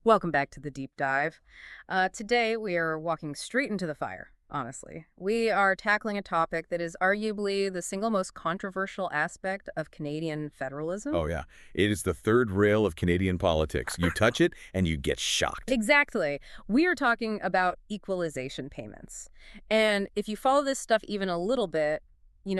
Welcome back to the deep dive. Today we are walking straight into the fire, honestly. We are tackling a topic that is arguably the single most controversial aspect of Canadian federalism. Oh, yeah. It is the third rail of Canadian politics. You touch it and you get shocked. Exactly. We are talking about equalization payments. And if you follow this stuff even a little bit,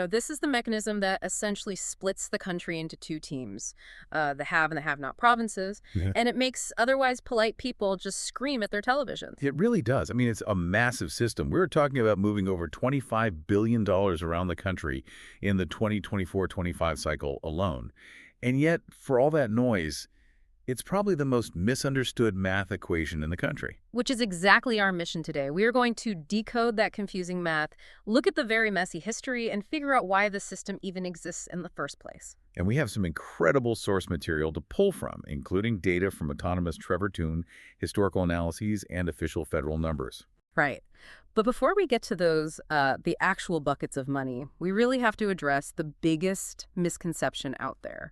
this is the mechanism that essentially splits the country into two teams, the have and the have-not provinces, Yeah. and it makes otherwise polite people just scream at their televisions. It really does. I mean, it's a massive system. We're talking about moving over $25 billion around the country in the 2024-25 cycle alone. And yet, for all that noise, it's probably the most misunderstood math equation in the country. Which is exactly our mission today. We are going to decode that confusing math, look at the very messy history, and figure out why the system even exists in the first place. And we have some incredible source material to pull from, including data from autonomous Trevor Toon, historical analyses, and official federal numbers. Right. But before we get to those, the actual buckets of money, we really have to address the biggest misconception out there.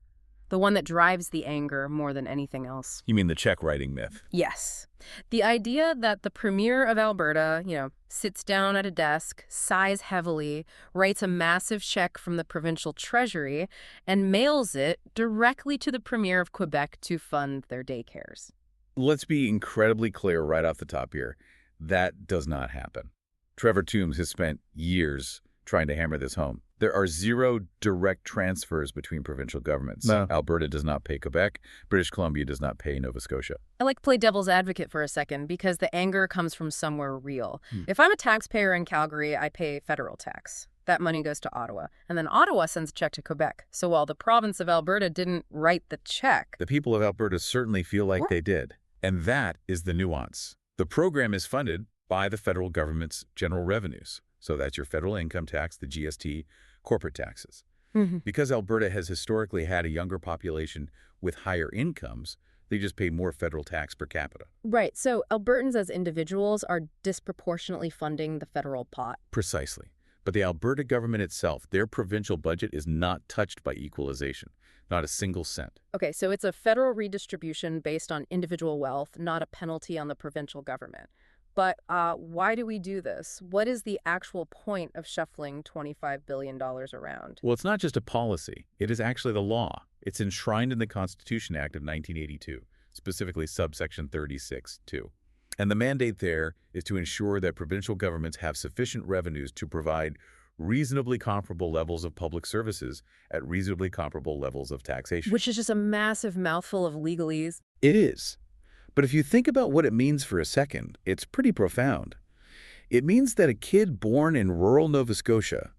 The one that drives the anger more than anything else. You mean the check writing myth? Yes. The idea that the Premier of Alberta, sits down at a desk, sighs heavily, writes a massive check from the provincial treasury, and mails it directly to the Premier of Quebec to fund their daycares. Let's be incredibly clear right off the top here. That does not happen. Trevor Toombs has spent years trying to hammer this home. There are zero direct transfers between provincial governments. No. Alberta does not pay Quebec. British Columbia does not pay Nova Scotia. I like to play devil's advocate for a second because the anger comes from somewhere real. If I'm a taxpayer in Calgary, I pay federal tax. That money goes to Ottawa. And then Ottawa sends a check to Quebec. So while the province of Alberta didn't write the check, The people of Alberta certainly feel like they did. And that is the nuance. The program is funded by the federal government's general revenues. So that's your federal income tax, the GST, corporate taxes. Because Alberta has historically had a younger population with higher incomes, they just pay more federal tax per capita. Right, so Albertans as individuals are disproportionately funding the federal pot. Precisely. But the Alberta government itself, their provincial budget is not touched by equalization, not a single cent. Okay, so it's a federal redistribution based on individual wealth, not a penalty on the provincial government. But why do we do this? What is the actual point of shuffling $25 billion around? Well, it's not just a policy. It is actually the law. It's enshrined in the Constitution Act of 1982, specifically subsection 36(2). And the mandate there is to ensure that provincial governments have sufficient revenues to provide reasonably comparable levels of public services at reasonably comparable levels of taxation. Which is just a massive mouthful of legalese. It is. But if you think about what it means for a second, it's pretty profound. It means that a kid born in rural Nova Scotia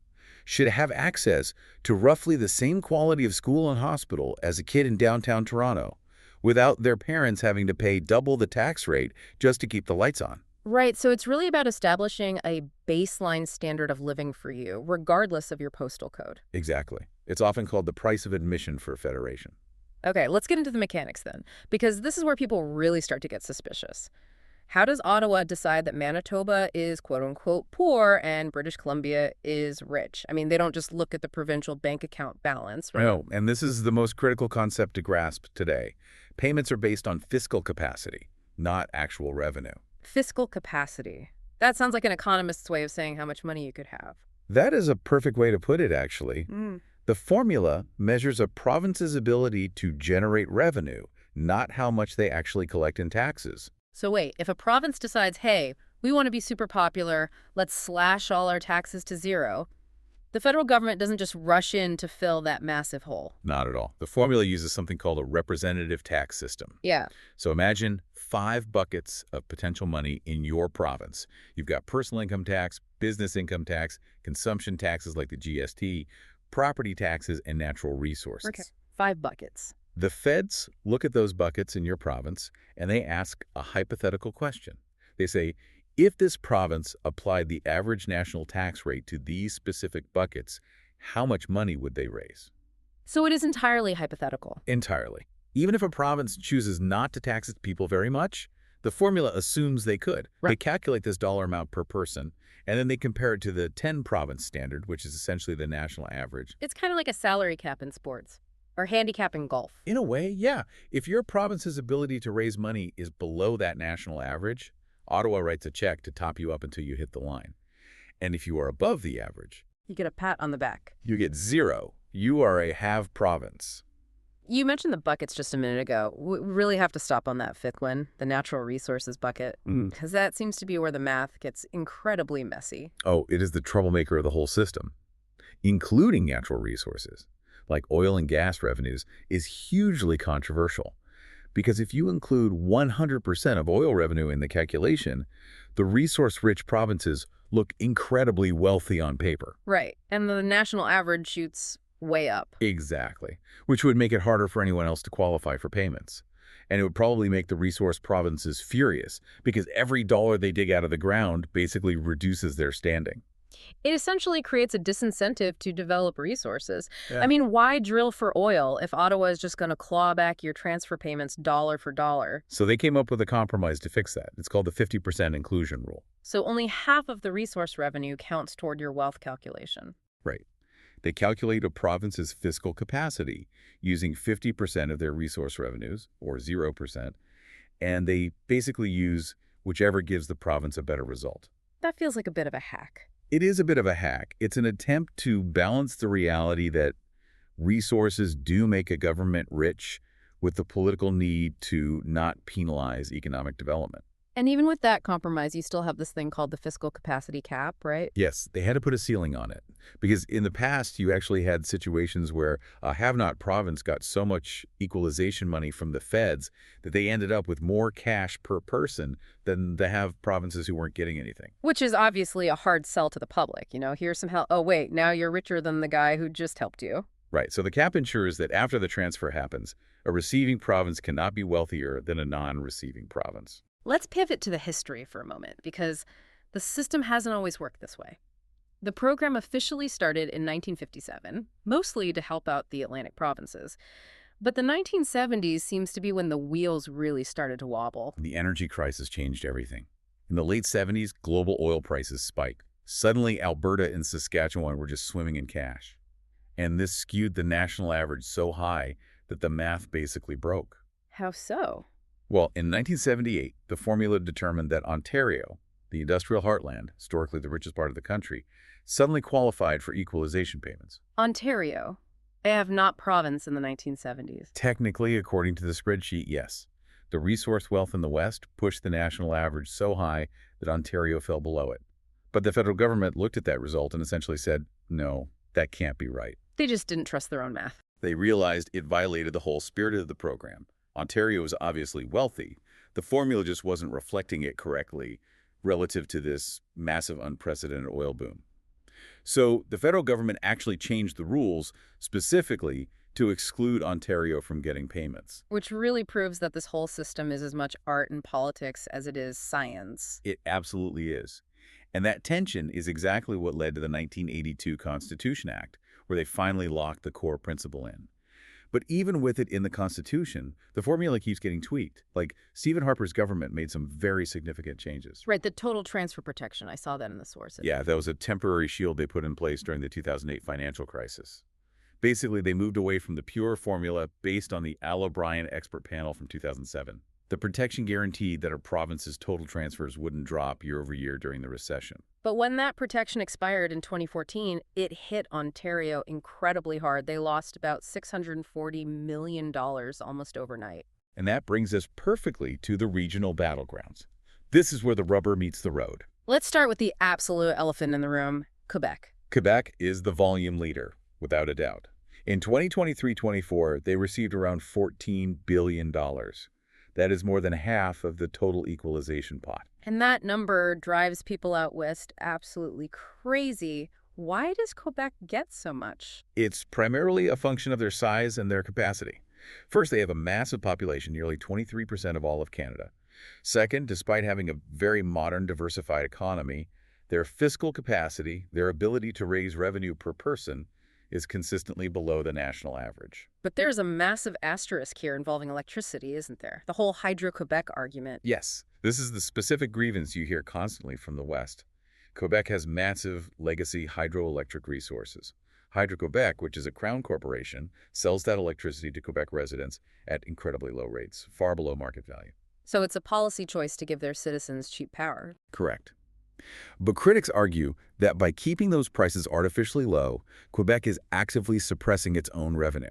should have access to roughly the same quality of school and hospital as a kid in downtown Toronto, without their parents having to pay double the tax rate just to keep the lights on. Right, so it's really about establishing a baseline standard of living for you, regardless of your postal code. Exactly. It's often called the price of admission for a federation. Okay, let's get into the mechanics then, because this is where people really start to get suspicious. How does Ottawa decide that Manitoba is quote-unquote poor and British Columbia is rich? I mean, they don't just look at the provincial bank account balance, right? No, and this is the most critical concept to grasp today. Payments are based on fiscal capacity, not actual revenue. Fiscal capacity. That sounds like an economist's way of saying how much money you could have. That is a perfect way to put it, actually. The formula measures a province's ability to generate revenue, not how much they actually collect in taxes. So wait, if a province decides, hey, we want to be super popular, let's slash all our taxes to zero, the federal government doesn't just rush in to fill that massive hole. Not at all. The formula uses something called a representative tax system. Yeah. So imagine 5 buckets of potential money in your province. You've got personal income tax, business income tax, consumption taxes like the GST, property taxes, and natural resources. Okay. 5 buckets. The feds look at those buckets in your province and they ask a hypothetical question. They say, if this province applied the average national tax rate to these specific buckets, how much money would they raise? So it is entirely hypothetical. Entirely. Even if a province chooses not to tax its people very much, the formula assumes they could. Right. They calculate this dollar amount per person, and then they compare it to the 10-province standard, which is essentially the national average. It's kind of like a salary cap in sports. or handicapping golf. In a way, yeah. If your province's ability to raise money is below that national average, Ottawa writes a check to top you up until you hit the line. And if you are above the average, You get a pat on the back. you get zero. You are a have province. You mentioned the buckets just a minute ago. We really have to stop on that fifth one, the natural resources bucket, because that seems to be where the math gets incredibly messy. Oh, it is the troublemaker of the whole system, including natural resources, like oil and gas revenues, is hugely controversial. Because if you include 100% of oil revenue in the calculation, the resource-rich provinces look incredibly wealthy on paper. Right. And the national average shoots way up. Exactly, which would make it harder for anyone else to qualify for payments. And it would probably make the resource provinces furious, because every dollar they dig out of the ground basically reduces their standing. It essentially creates a disincentive to develop resources. Yeah. I mean, why drill for oil if Ottawa is just going to claw back your transfer payments dollar for dollar? So they came up with a compromise to fix that. It's called the 50% inclusion rule. So only half of the resource revenue counts toward your wealth calculation. Right. They calculate a province's fiscal capacity using 50% of their resource revenues, or 0%, and they basically use whichever gives the province a better result. That feels like a bit of a hack. It is a bit of a hack. It's an attempt to balance the reality that resources do make a government rich with the political need to not penalize economic development. And even with that compromise, you still have this thing called the fiscal capacity cap, right? Yes, they had to put a ceiling on it. Because in the past, you actually had situations where a have-not province got so much equalization money from the feds that they ended up with more cash per person than the have provinces who weren't getting anything. Which is obviously a hard sell to the public. You know, here's some help. Oh, wait, now you're richer than the guy who just helped you. Right, so the cap ensures that after the transfer happens, a receiving province cannot be wealthier than a non-receiving province. Let's pivot to the history for a moment, because the system hasn't always worked this way. The program officially started in 1957, mostly to help out the Atlantic provinces. But the 1970s seems to be when the wheels really started to wobble. The energy crisis changed everything. In the late 70s, global oil prices spiked. Suddenly, Alberta and Saskatchewan were just swimming in cash. And this skewed the national average so high that the math basically broke. How so? Well, in 1978, the formula determined that Ontario, the industrial heartland, historically the richest part of the country, suddenly qualified for equalization payments. Ontario. They have not province in the 1970s. Technically, according to the spreadsheet, yes. The resource wealth in the West pushed the national average so high that Ontario fell below it. But the federal government looked at that result and essentially said, no, that can't be right. They just didn't trust their own math. They realized it violated the whole spirit of the program. Ontario is obviously wealthy. The formula just wasn't reflecting it correctly relative to this massive unprecedented oil boom. So the federal government actually changed the rules specifically to exclude Ontario from getting payments. Which really proves that this whole system is as much art and politics as it is science. It absolutely is. And that tension is exactly what led to the 1982 Constitution Act, where they finally locked the core principle in. But even with it in the Constitution, the formula keeps getting tweaked. Like, Stephen Harper's government made some very significant changes. Right, the total transfer protection. I saw that in the sources. Yeah, that was a temporary shield they put in place during the 2008 financial crisis. Basically, they moved away from the pure formula based on the Al O'Brien expert panel from 2007. The protection guaranteed that a province's total transfers wouldn't drop year over year during the recession. But when that protection expired in 2014, it hit Ontario incredibly hard. They lost about $640 million almost overnight. And that brings us perfectly to the regional battlegrounds. This is where the rubber meets the road. Let's start with the absolute elephant in the room, Quebec. Quebec is the volume leader, without a doubt. In 2023-24, they received around $14 billion. That is more than half of the total equalization pot. And that number drives people out west absolutely crazy. Why does Quebec get so much? It's primarily a function of their size and their capacity. First, they have a massive population, nearly 23% of all of Canada. Second, despite having a very modern, diversified economy, their fiscal capacity, their ability to raise revenue per person, is consistently below the national average. But there's a massive asterisk here involving electricity, isn't there? The whole Hydro-Quebec argument. Yes, this is the specific grievance you hear constantly from the West. Quebec has massive legacy hydroelectric resources. Hydro-Quebec, which is a crown corporation, sells that electricity to Quebec residents at incredibly low rates, far below market value. So it's a policy choice to give their citizens cheap power. Correct. But critics argue that by keeping those prices artificially low, Quebec is actively suppressing its own revenue.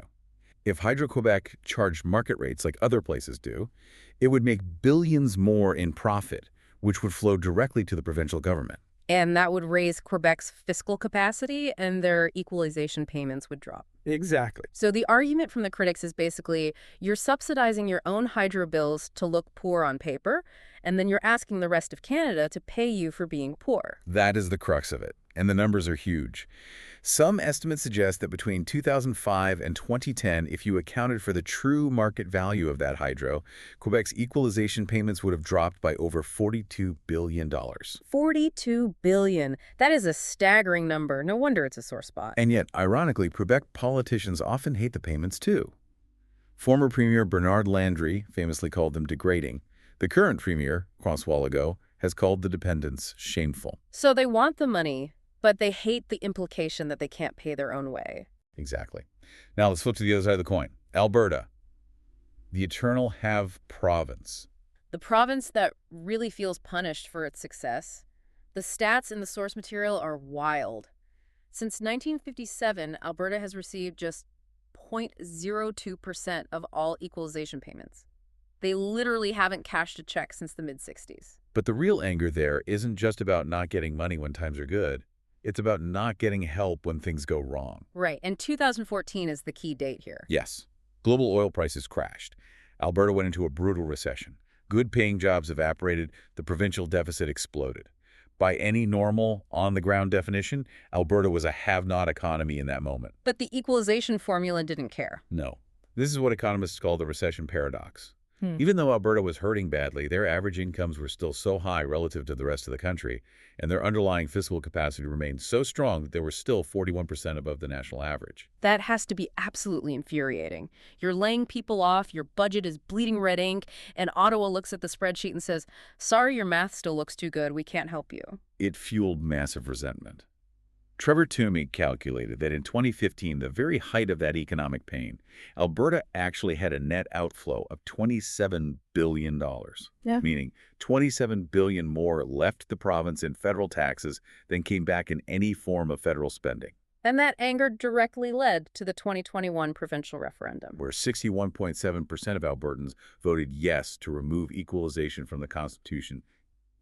If Hydro-Quebec charged market rates like other places do, it would make billions more in profit, which would flow directly to the provincial government. And that would raise Quebec's fiscal capacity, and their equalization payments would drop. Exactly. So the argument from the critics is basically, you're subsidizing your own hydro bills to look poor on paper, and then you're asking the rest of Canada to pay you for being poor. That is the crux of it, and the numbers are huge. Some estimates suggest that between 2005 and 2010, if you accounted for the true market value of that hydro, Quebec's equalization payments would have dropped by over $42 billion. $42 billion. That is a staggering number. No wonder it's a sore spot. And yet, ironically, Quebec politicians often hate the payments too. Former Premier Bernard Landry famously called them degrading. The current Premier, François Legault, has called the dependence shameful. So they want the money, but they hate the implication that they can't pay their own way. Exactly. Now let's flip to the other side of the coin. Alberta, the eternal have province. The province that really feels punished for its success. The stats in the source material are wild. Since 1957, Alberta has received just 0.02% of all equalization payments. They literally haven't cashed a check since the mid-60s. But the real anger there isn't just about not getting money when times are good. It's about not getting help when things go wrong. Right, and 2014 is the key date here. Yes. Global oil prices crashed. Alberta went into a brutal recession. Good-paying jobs evaporated. The provincial deficit exploded. By any normal, on-the-ground definition, Alberta was a have-not economy in that moment. But the equalization formula didn't care. No. This is what economists call the recession paradox. Even though Alberta was hurting badly, their average incomes were still so high relative to the rest of the country, and their underlying fiscal capacity remained so strong that they were still 41% above the national average. That has to be absolutely infuriating. You're laying people off, your budget is bleeding red ink, and Ottawa looks at the spreadsheet and says, sorry, your math still looks too good, we can't help you. It fueled massive resentment. Trevor Toomey calculated that in 2015, the very height of that economic pain, Alberta actually had a net outflow of $27 billion, meaning $27 billion more left the province in federal taxes than came back in any form of federal spending. And that anger directly led to the 2021 provincial referendum, where 61.7% of Albertans voted yes to remove equalization from the Constitution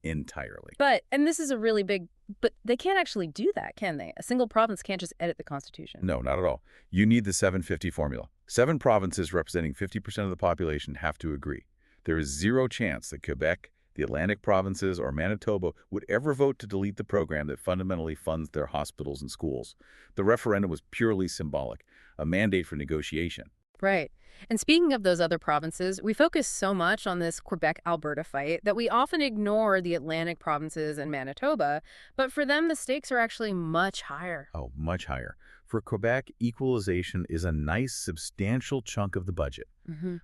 entirely. And this is a really big, but they can't actually do that, can they? A single province can't just edit the Constitution. No, not at all. You need the 750 formula. 7 provinces representing 50% of the population have to agree. There is zero chance that Quebec, the Atlantic provinces, or Manitoba would ever vote to delete the program that fundamentally funds their hospitals and schools. The referendum was purely symbolic, a mandate for negotiation. Right. And speaking of those other provinces, we focus so much on this Quebec-Alberta fight that we often ignore the Atlantic provinces and Manitoba, but for them, the stakes are actually much higher. Oh, much higher. For Quebec, equalization is a nice, substantial chunk of the budget.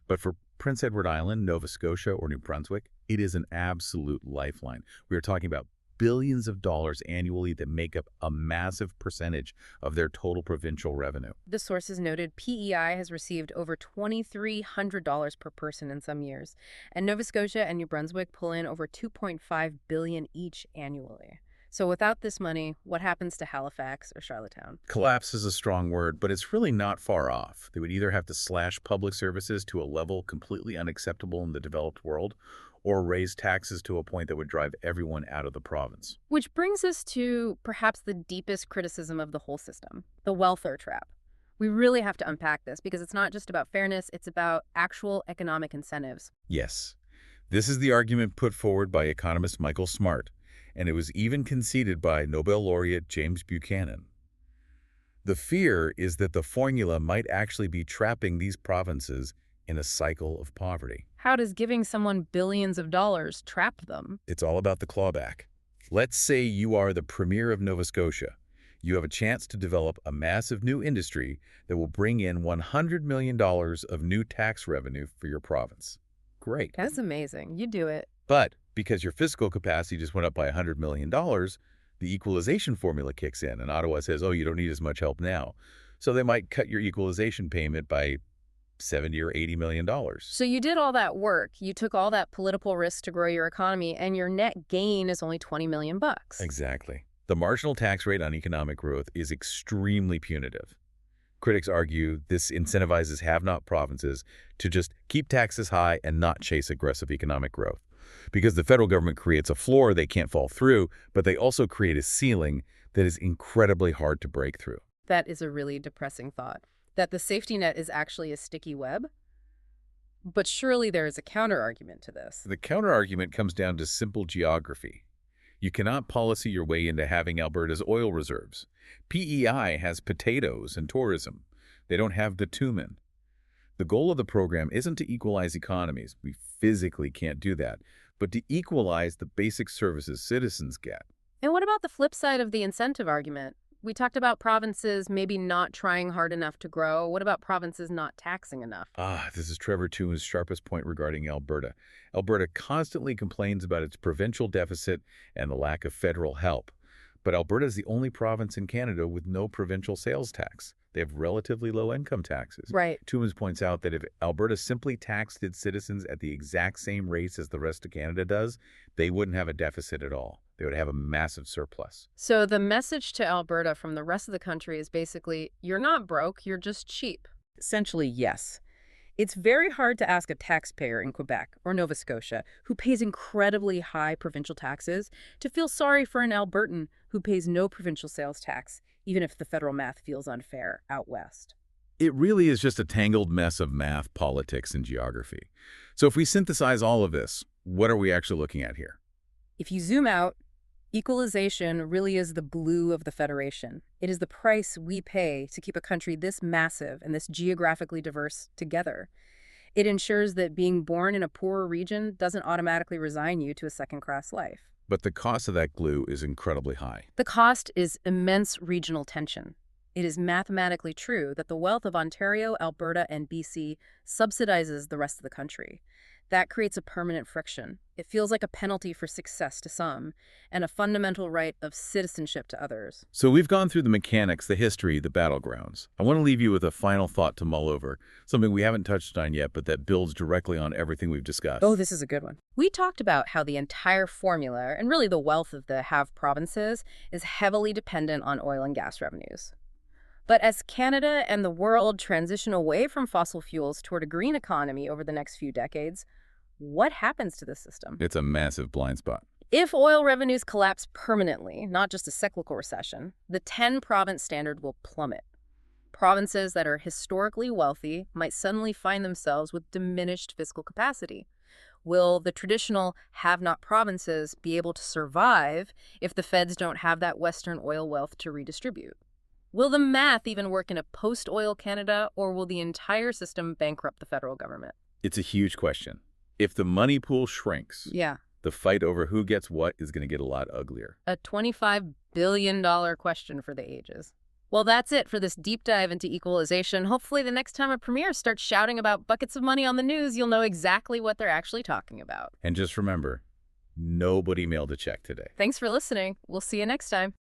But for Prince Edward Island, Nova Scotia, or New Brunswick, it is an absolute lifeline. We are talking about billions of dollars annually that make up a massive percentage of their total provincial revenue. The sources noted PEI has received over $2,300 per person in some years, and Nova Scotia and New Brunswick pull in over $2.5 billion each annually. So without this money, what happens to Halifax or Charlottetown? Collapse is a strong word, but it's really not far off. They would either have to slash public services to a level completely unacceptable in the developed world, or raise taxes to a point that would drive everyone out of the province. Which brings us to perhaps the deepest criticism of the whole system, the welfare trap. We really have to unpack this because it's not just about fairness, it's about actual economic incentives. Yes. This is the argument put forward by economist Michael Smart, and it was even conceded by Nobel laureate James Buchanan. The fear is that the formula might actually be trapping these provinces in a cycle of poverty. How does giving someone billions of dollars trap them? It's all about the clawback. Let's say you are the Premier of Nova Scotia. You have a chance to develop a massive new industry that will bring in $100 million of new tax revenue for your province. Great. That's amazing. You do it. But because your fiscal capacity just went up by $100 million, the equalization formula kicks in, and Ottawa says, oh, you don't need as much help now. So they might cut your equalization payment by 70 or $80 million. So you did all that work, you took all that political risk to grow your economy, and your net gain is only $20 million. Exactly. The marginal tax rate on economic growth is extremely punitive. Critics argue this incentivizes have-not provinces to just keep taxes high and not chase aggressive economic growth. Because the federal government creates a floor they can't fall through, but they also create a ceiling that is incredibly hard to break through. That is a really depressing thought, that the safety net is actually a sticky web. But surely there is a counter-argument to this. The counter-argument comes down to simple geography. You cannot policy your way into having Alberta's oil reserves. PEI has potatoes and tourism. They don't have bitumen. The goal of the program isn't to equalize economies. We physically can't do that. But to equalize the basic services citizens get. And what about the flip side of the incentive argument? We talked about provinces maybe not trying hard enough to grow. What about provinces not taxing enough? This is Trevor Toon's sharpest point regarding Alberta. Alberta constantly complains about its provincial deficit and the lack of federal help. But Alberta is the only province in Canada with no provincial sales tax. They have relatively low income taxes. Right. Toomans points out that if Alberta simply taxed its citizens at the exact same rates as the rest of Canada does, they wouldn't have a deficit at all. They would have a massive surplus. So the message to Alberta from the rest of the country is basically, you're not broke, you're just cheap. Essentially, yes. It's very hard to ask a taxpayer in Quebec or Nova Scotia who pays incredibly high provincial taxes to feel sorry for an Albertan who pays no provincial sales tax, even if the federal math feels unfair out west. It really is just a tangled mess of math, politics, and geography. So if we synthesize all of this, what are we actually looking at here? If you zoom out, equalization really is the glue of the Federation. It is the price we pay to keep a country this massive and this geographically diverse together. It ensures that being born in a poorer region doesn't automatically resign you to a second-class life. But the cost of that glue is incredibly high. The cost is immense regional tension. It is mathematically true that the wealth of Ontario, Alberta, and BC subsidizes the rest of the country. That creates a permanent friction. It feels like a penalty for success to some, and a fundamental right of citizenship to others. So we've gone through the mechanics, the history, the battlegrounds. I want to leave you with a final thought to mull over, something we haven't touched on yet, but that builds directly on everything we've discussed. Oh, this is a good one. We talked about how the entire formula, and really the wealth of the have provinces, is heavily dependent on oil and gas revenues. But as Canada and the world transition away from fossil fuels toward a green economy over the next few decades, what happens to the system? It's a massive blind spot. If oil revenues collapse permanently, not just a cyclical recession, the 10-province standard will plummet. Provinces that are historically wealthy might suddenly find themselves with diminished fiscal capacity. Will the traditional have-not provinces be able to survive if the feds don't have that Western oil wealth to redistribute? Will the math even work in a post-oil Canada, or will the entire system bankrupt the federal government? It's a huge question. If the money pool shrinks, the fight over who gets what is going to get a lot uglier. A $25 billion question for the ages. Well, that's it for this deep dive into equalization. Hopefully the next time a premier starts shouting about buckets of money on the news, you'll know exactly what they're actually talking about. And just remember, nobody mailed a check today. Thanks for listening. We'll see you next time.